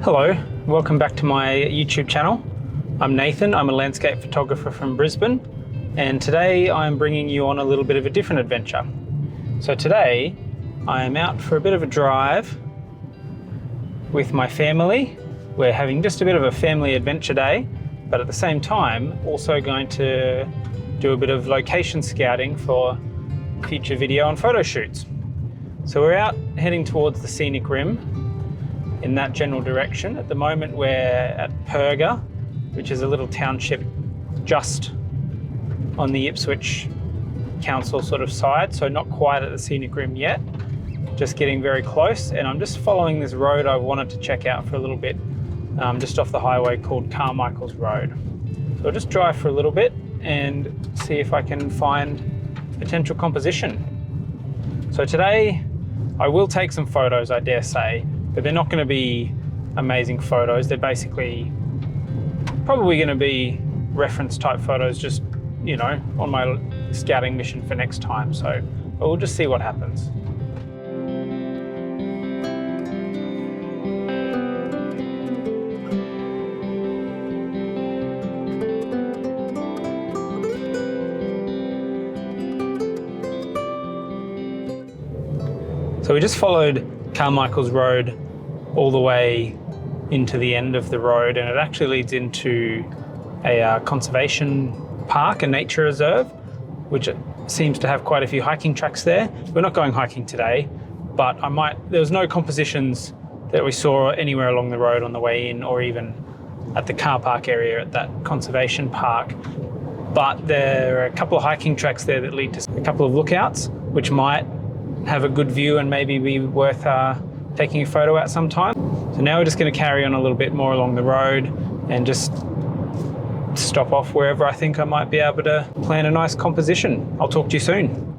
Hello, welcome back to my YouTube channel. I'm Nathan, I'm a landscape photographer from Brisbane, and today I'm bringing you on a little bit of a different adventure. So today I am out for a bit of a drive with my family. We're having just a bit of a family adventure day, but at the same time also going to do a bit of location scouting for future video and photo shoots. So we're out heading towards the Scenic Rim in that general direction. At the moment we're at Perga, which is a little township just on the Ipswich Council sort of side, so not quite at the Scenic Rim yet, just getting very close. And I'm just following this road I wanted to check out for a little bit, just off the highway called Carmichael's Road. So I'll just drive for a little bit and see if I can find potential composition. So today I will take some photos, I dare say, but they're not going to be amazing photos. They're basically probably going to be reference type photos, just, you know, on my scouting mission for next time. So we'll just see what happens. So we just followed Carmichael's Road all the way into the end of the road, and it actually leads into a conservation park, a nature reserve, which seems to have quite a few hiking tracks there. We're not going hiking today, but there was no compositions that we saw anywhere along the road on the way in, or even at the car park area at that conservation park. But there are a couple of hiking tracks there that lead to a couple of lookouts, which might have a good view and maybe be worth taking a photo at sometime. So now we're just going to carry on a little bit more along the road and just stop off wherever I think I might be able to plan a nice composition. I'll talk to you soon.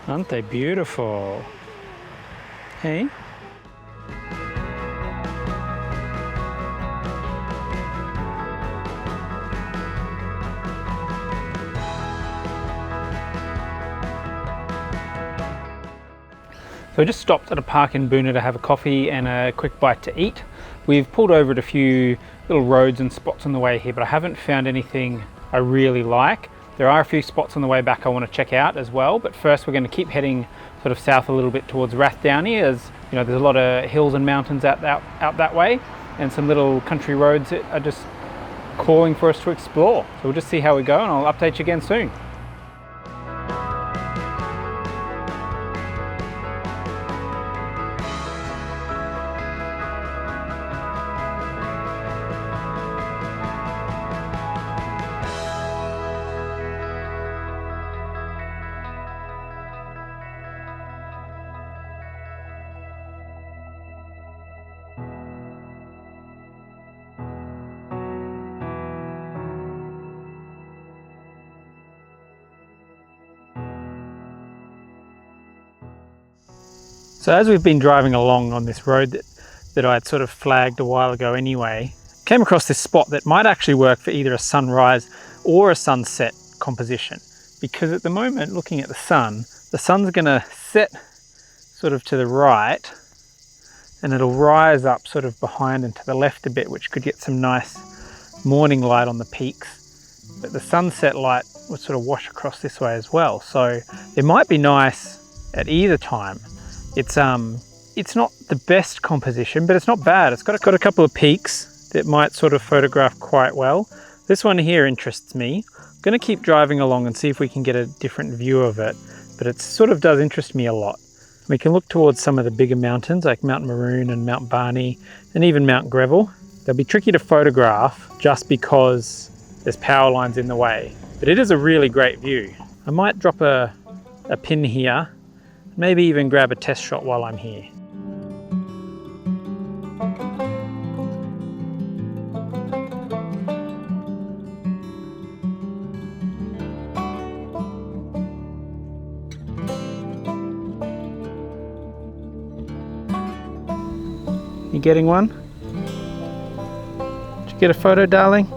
Aren't they beautiful? Hey? So we just stopped at a park in Boonah to have a coffee and a quick bite to eat. We've pulled over at a few little roads and spots on the way here, but I haven't found anything I really like. There are a few spots on the way back I want to check out as well, but first we're going to keep heading sort of south a little bit towards Rathdowney, as you know, there's a lot of hills and mountains out that way, and some little country roads that are just calling for us to explore. So we'll just see how we go, and I'll update you again soon. So as we've been driving along on this road that I had sort of flagged a while ago anyway, came across this spot that might actually work for either a sunrise or a sunset composition. Because at the moment, looking at the sun's gonna set sort of to the right, and it'll rise up sort of behind and to the left a bit, which could get some nice morning light on the peaks, but the sunset light would sort of wash across this way as well. So it might be nice at either time. It's not the best composition, but it's not bad. It's got a couple of peaks that might sort of photograph quite well. This one here interests me. I'm going to keep driving along and see if we can get a different view of it, but it sort of does interest me a lot. We can look towards some of the bigger mountains like Mount Maroon and Mount Barney and even Mount Greville. They'll be tricky to photograph just because there's power lines in the way, but it is a really great view. I might drop a pin here, maybe even grab a test shot while I'm here. You getting one? Did you get a photo, darling?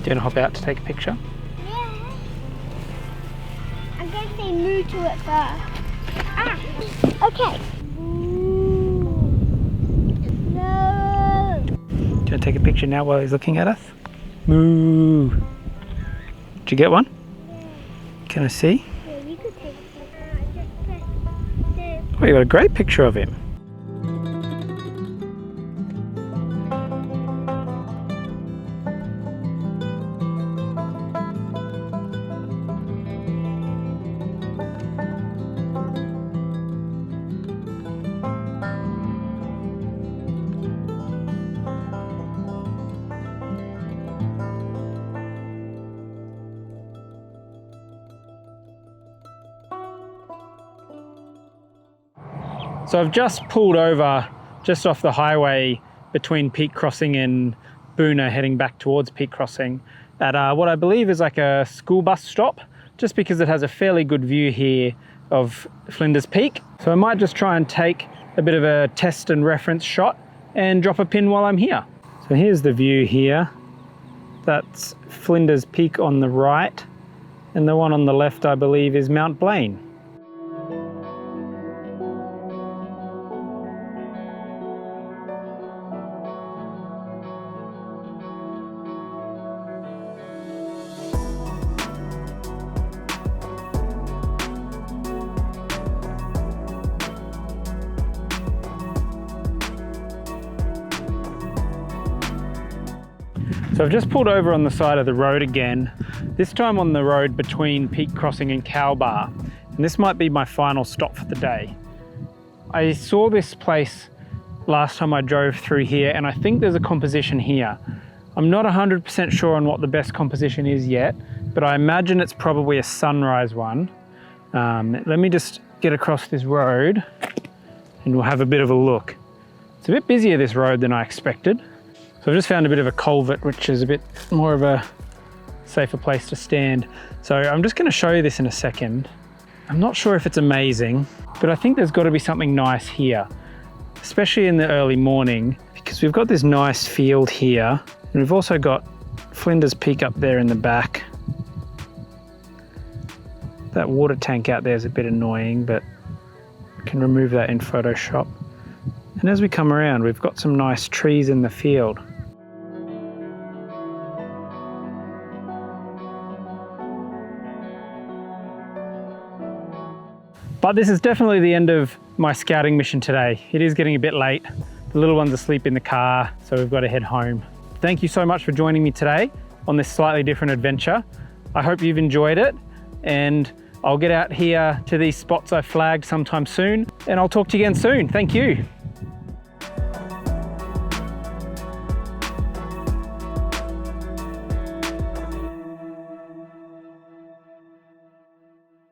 Do you want to hop out to take a picture? Yeah. I'm going to say move to it first. Ah, okay. No. Do you want to take a picture now while he's looking at us? Moo. Did you get one? Yeah. Can I see? Yeah, you could take it. Oh, you got a great picture of him. So I've just pulled over just off the highway between Peak Crossing and Boonah, heading back towards Peak Crossing at what I believe is like a school bus stop, just because it has a fairly good view here of Flinders Peak. So I might just try and take a bit of a test and reference shot and drop a pin while I'm here. So here's the view here. That's Flinders Peak on the right, and the one on the left I believe is Mount Blaine. So I've just pulled over on the side of the road again, this time on the road between Peak Crossing and Cowbar, and this might be my final stop for the day. I saw this place last time I drove through here, and I think there's a composition here. I'm not 100% sure on what the best composition is yet, but I imagine it's probably a sunrise one. Let me just get across this road and we'll have a bit of a look. It's a bit busier this road than I expected. So I've just found a bit of a culvert, which is a bit more of a safer place to stand. So I'm just going to show you this in a second. I'm not sure if it's amazing, but I think there's got to be something nice here, especially in the early morning, because we've got this nice field here, and we've also got Flinders Peak up there in the back. That water tank out there is a bit annoying, but I can remove that in Photoshop. And as we come around, we've got some nice trees in the field. But this is definitely the end of my scouting mission today. It is getting a bit late. The little one's asleep in the car, so we've got to head home. Thank you so much for joining me today on this slightly different adventure. I hope you've enjoyed it, and I'll get out here to these spots I flagged sometime soon, and I'll talk to you again soon. Thank you.